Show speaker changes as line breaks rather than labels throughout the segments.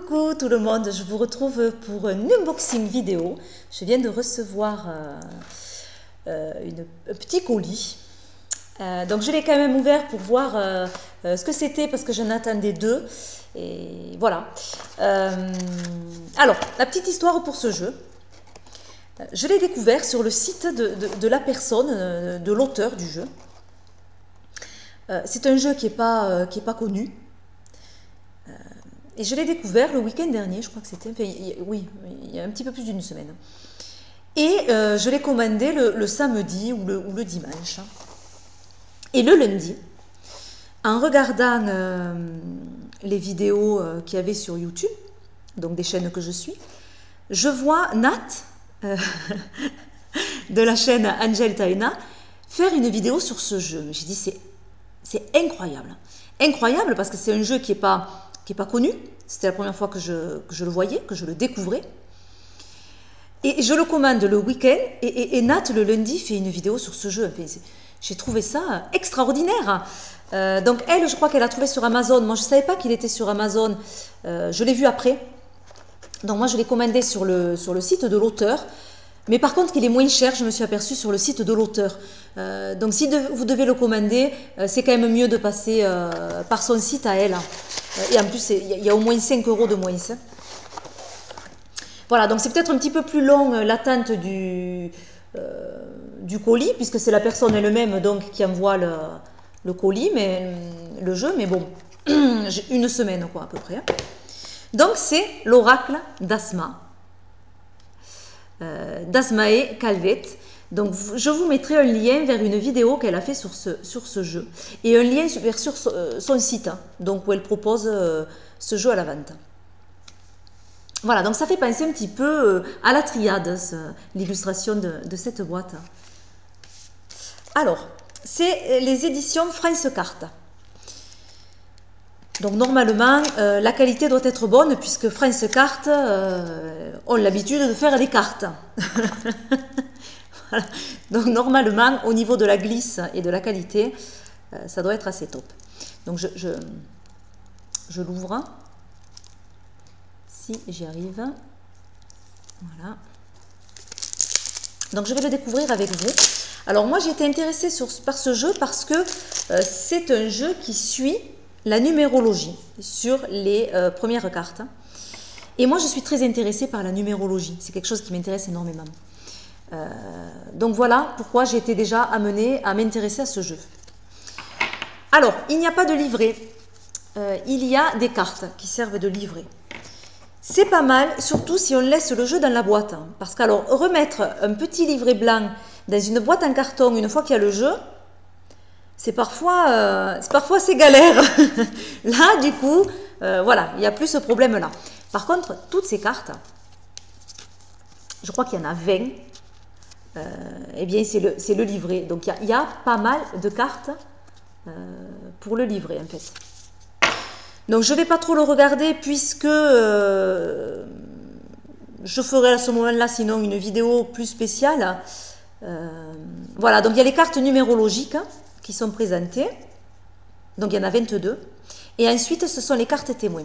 Coucou tout le monde, je vous retrouve pour un unboxing vidéo. Je viens de recevoir un petit colis. Donc je l'ai quand même ouvert pour voir ce que c'était parce que j'en attendais deux. Et voilà. Alors, la petite histoire pour ce jeu. Je l'ai découvert sur le site de la personne, de l'auteur du jeu. C'est un jeu qui n'est pas connu. Et je l'ai découvert le week-end dernier, je crois que c'était, oui, il y a un petit peu plus d'une semaine. Et je l'ai commandé le samedi ou le dimanche. Et le lundi, en regardant les vidéos qu'il y avait sur YouTube, donc des chaînes que je suis, je vois Nat, de la chaîne Angel Taina, faire une vidéo sur ce jeu. J'ai dit, c'est incroyable. Incroyable parce que c'est un jeu qui n'est pas connu. C'était la première fois que je le voyais, que je le découvrais. Et je le commande le week-end et Nat, le lundi, fait une vidéo sur ce jeu. J'ai trouvé ça extraordinaire. Donc elle, je crois qu'elle a trouvé sur Amazon. Moi, je ne savais pas qu'il était sur Amazon. Je l'ai vu après. Donc moi, je l'ai commandé sur le site de l'auteur. Mais par contre, qu'il est moins cher, je me suis aperçue sur le site de l'auteur. Donc si vous devez le commander, c'est quand même mieux de passer par son site à elle. Et en plus, il y a au moins 5 € de moins. Voilà, donc c'est peut-être un petit peu plus long l'attente du colis, puisque c'est la personne elle-même donc qui envoie le colis, mais le jeu, mais bon, une semaine quoi à peu près. Donc c'est l'oracle d'Asma. d'Asmae Calvet. Donc je vous mettrai un lien vers une vidéo qu'elle a fait sur ce jeu et un lien vers sur son site, donc où elle propose ce jeu à la vente. Voilà, donc ça fait penser un petit peu à la triade, l'illustration de cette boîte. Alors, c'est les éditions France Carte. Donc normalement, la qualité doit être bonne puisque France Carte ont l'habitude de faire des cartes. Voilà. Donc normalement, au niveau de la glisse et de la qualité, ça doit être assez top. Donc je l'ouvre. Si j'y arrive. Voilà. Donc je vais le découvrir avec vous. Alors moi j'ai été intéressée par ce jeu parce que c'est un jeu qui suit la numérologie sur les premières cartes. Et moi je suis très intéressée par la numérologie. C'est quelque chose qui m'intéresse énormément. Donc voilà pourquoi j'ai été déjà amenée à m'intéresser à ce jeu. Alors, il n'y a pas de livret. Il y a des cartes qui servent de livret. C'est pas mal, surtout si on laisse le jeu dans la boîte. Parce qu'alors, remettre un petit livret blanc dans une boîte en carton une fois qu'il y a le jeu, c'est parfois assez galère. Là, du coup, voilà, il n'y a plus ce problème-là. Par contre, toutes ces cartes, je crois qu'il y en a 20. Eh bien, c'est le livret. Donc, il y a pas mal de cartes pour le livret, en fait. Donc, je ne vais pas trop le regarder puisque je ferai à ce moment-là, sinon, une vidéo plus spéciale. Voilà, donc il y a les cartes numérologiques qui sont présentées. Donc, il y en a 22. Et ensuite, ce sont les cartes témoins.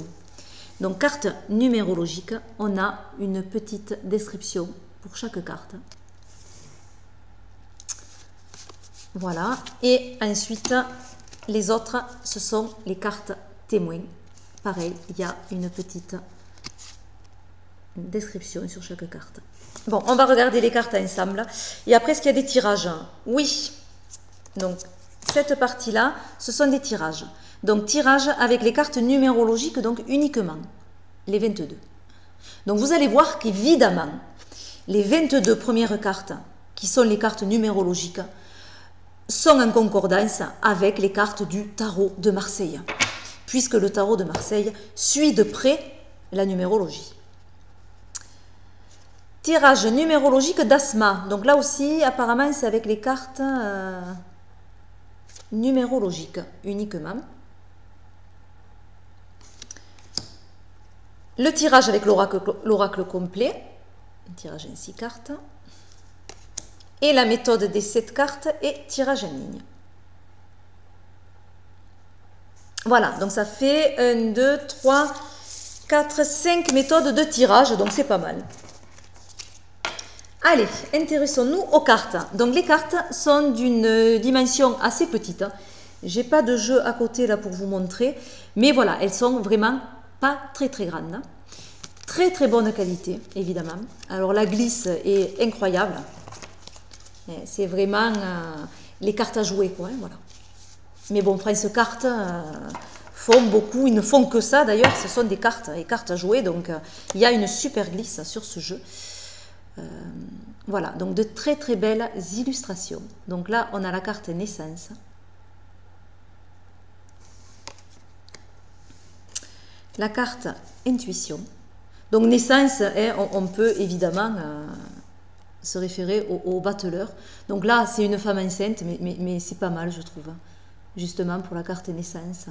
Donc, carte numérologique, on a une petite description pour chaque carte. Voilà, et ensuite les autres, ce sont les cartes témoins. Pareil, il y a une petite description sur chaque carte. Bon, on va regarder les cartes ensemble. Et après, est-ce qu'il y a des tirages? Oui. Donc, cette partie-là, ce sont des tirages. Donc, tirage avec les cartes numérologiques, donc uniquement les 22. Donc, vous allez voir qu'évidemment, les 22 premières cartes, qui sont les cartes numérologiques, sont en concordance avec les cartes du tarot de Marseille, puisque le tarot de Marseille suit de près la numérologie. Tirage numérologique d'Asma. Donc là aussi, apparemment, c'est avec les cartes numérologiques uniquement. Le tirage avec l'oracle complet. Un tirage en 6 cartes. Et la méthode des 7 cartes et tirage en ligne. Voilà, donc ça fait 1, 2, 3, 4, 5 méthodes de tirage, donc c'est pas mal. Allez, intéressons-nous aux cartes. Donc les cartes sont d'une dimension assez petite. J'ai pas de jeu à côté là pour vous montrer, mais voilà, elles sont vraiment pas très grandes. Très bonne qualité, évidemment. Alors la glisse est incroyable. C'est vraiment les cartes à jouer, quoi. Hein, voilà. Mais bon, Prince Cartes font beaucoup, ils ne font que ça d'ailleurs, ce sont des cartes et cartes à jouer, donc il y a une super glisse sur ce jeu. Voilà, donc de très belles illustrations. Donc là, on a la carte naissance. La carte intuition. Donc naissance, hein, on peut évidemment se référer au battleur. Donc là, c'est une femme enceinte, mais c'est pas mal, je trouve, justement pour la carte naissance.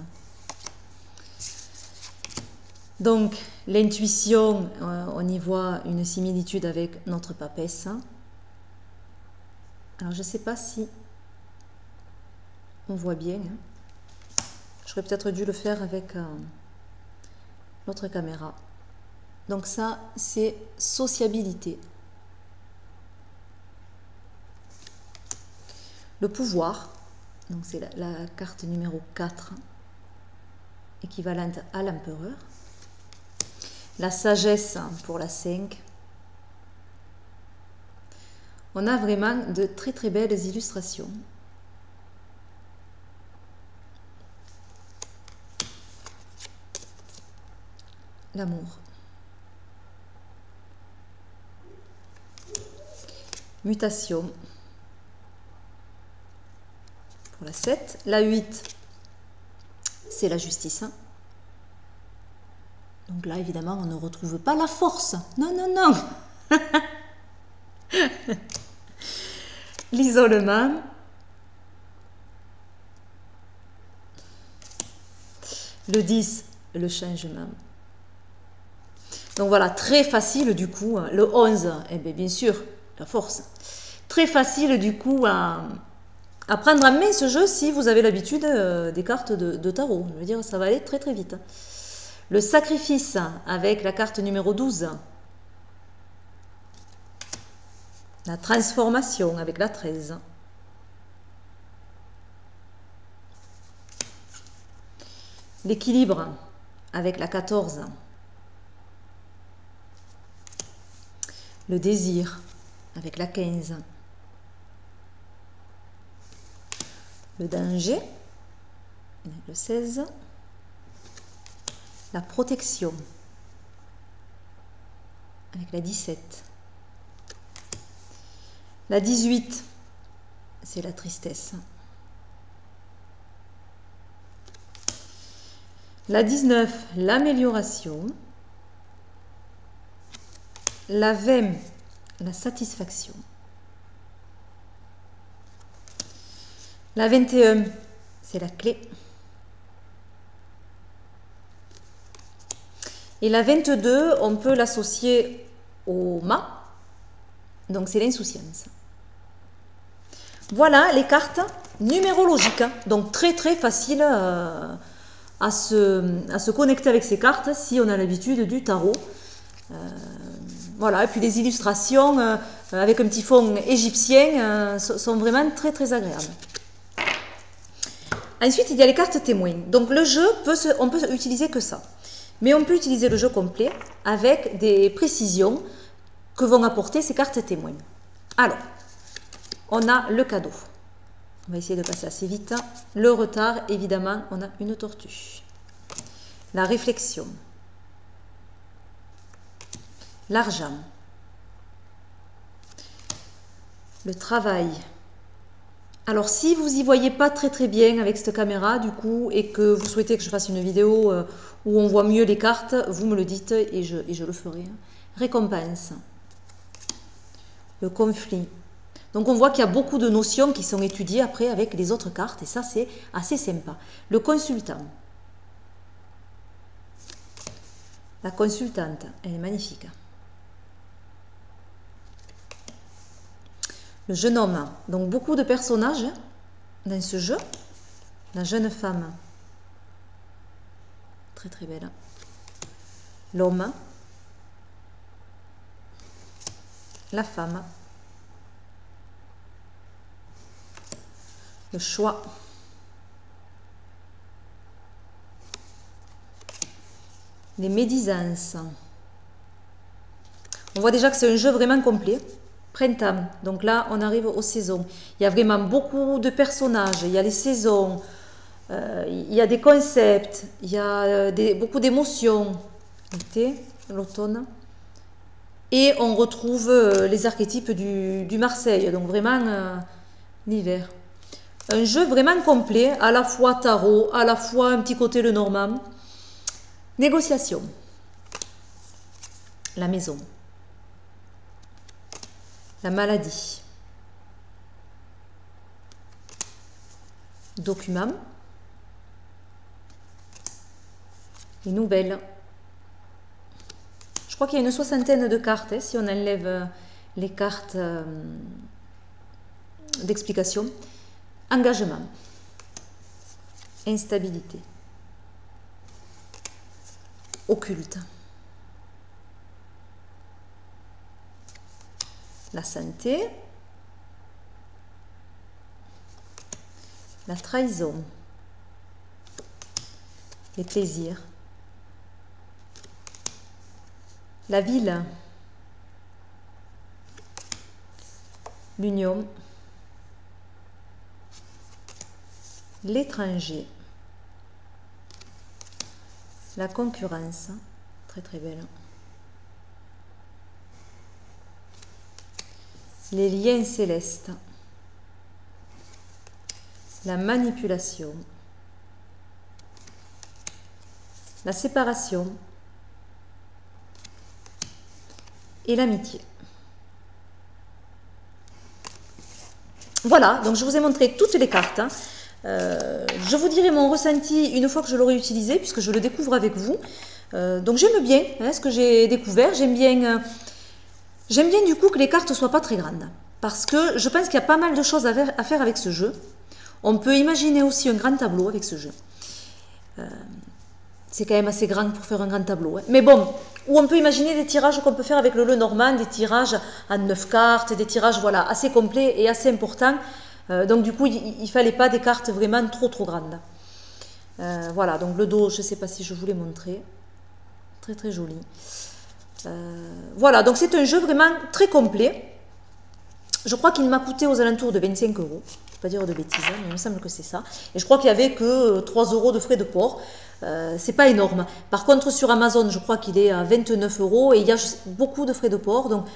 Donc, l'intuition, on y voit une similitude avec notre papesse. Alors, je ne sais pas si on voit bien. J'aurais peut-être dû le faire avec l'autre caméra. Donc ça, c'est sociabilité. Le pouvoir, donc c'est la carte numéro 4, équivalente à l'empereur. La sagesse pour la 5. On a vraiment de très belles illustrations. L'amour. Mutation. Pour la 7. La 8, c'est la justice. Donc là, évidemment, on ne retrouve pas la force. Non. L'isolement. Le 10, le changement. Donc voilà, très facile du coup. Le 11, eh bien sûr, la force. Très facile du coup à prendre en main ce jeu si vous avez l'habitude des cartes de tarot. Je veux dire, ça va aller très vite. Le sacrifice avec la carte numéro 12. La transformation avec la 13. L'équilibre avec la 14. Le désir avec la 15. Le danger avec le 16. La protection avec la 17. La 18, c'est la tristesse. La 19, l'amélioration. La 20, la satisfaction. La 21, c'est la clé. Et la 22, on peut l'associer au mât, donc c'est l'insouciance. Voilà les cartes numérologiques, donc très facile à se connecter avec ces cartes si on a l'habitude du tarot. Voilà, et puis les illustrations avec un petit fond égyptien sont vraiment très agréables. Ensuite, il y a les cartes témoins. Donc le jeu, on peut utiliser que ça. Mais on peut utiliser le jeu complet avec des précisions que vont apporter ces cartes témoins. Alors, on a le cadeau. On va essayer de passer assez vite. Le retard, évidemment, on a une tortue. La réflexion. L'argent. Le travail. Alors, si vous n'y voyez pas très bien avec cette caméra, du coup, et que vous souhaitez que je fasse une vidéo où on voit mieux les cartes, vous me le dites et je le ferai. Récompense. Le conflit. Donc, on voit qu'il y a beaucoup de notions qui sont étudiées après avec les autres cartes, et ça, c'est assez sympa. Le consultant. La consultante, elle est magnifique. Le jeune homme, donc beaucoup de personnages dans ce jeu. La jeune femme, très belle. l'homme, la femme, le choix, les médisances. On voit déjà que c'est un jeu vraiment complet. Printemps, donc là on arrive aux saisons. Il y a vraiment beaucoup de personnages, il y a les saisons, il y a des concepts, il y a beaucoup d'émotions. L'été, l'automne. Et on retrouve les archétypes du Marseille, donc vraiment l'hiver. Un jeu vraiment complet, à la fois tarot, à la fois un petit côté le normand. Négociation. La maison. La maladie. Document. Les nouvelles. Je crois qu'il y a une soixantaine de cartes, si on enlève les cartes d'explication. Engagement. Instabilité. Occulte. La santé. La trahison. Les plaisirs. La ville. L'union. L'étranger. La concurrence. Très très belle. Les liens célestes. La manipulation. La séparation. Et l'amitié. Voilà, donc je vous ai montré toutes les cartes. Je vous dirai mon ressenti une fois que je l'aurai utilisé, puisque je le découvre avec vous. Donc j'aime bien ce que j'ai découvert. J'aime bien du coup que les cartes ne soient pas très grandes. Parce que je pense qu'il y a pas mal de choses à faire avec ce jeu. On peut imaginer aussi un grand tableau avec ce jeu. C'est quand même assez grand pour faire un grand tableau. Mais bon, ou on peut imaginer des tirages qu'on peut faire avec le Lenormand, des tirages à 9 cartes, des tirages voilà, assez complets et assez importants. Donc du coup, il ne fallait pas des cartes vraiment trop grandes. Voilà, donc le dos, je ne sais pas si je vous l'ai montré. Très très joli. Voilà, donc c'est un jeu vraiment très complet. Je crois qu'il m'a coûté aux alentours de 25 €. Je ne vais pas dire de bêtises, mais il me semble que c'est ça. Et je crois qu'il n'y avait que 3 € de frais de port. C'est pas énorme. Par contre, sur Amazon, je crois qu'il est à 29 € et il y a beaucoup de frais de port. Donc,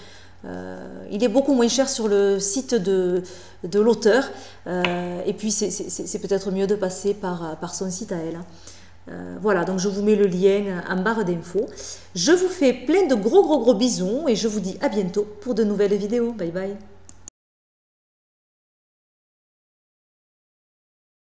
il est beaucoup moins cher sur le site de l'auteur. Et puis, c'est peut-être mieux de passer par son site à elle. Voilà, donc je vous mets le lien en barre d'infos. Je vous fais plein de gros bisous et je vous dis à bientôt pour de nouvelles vidéos. Bye bye.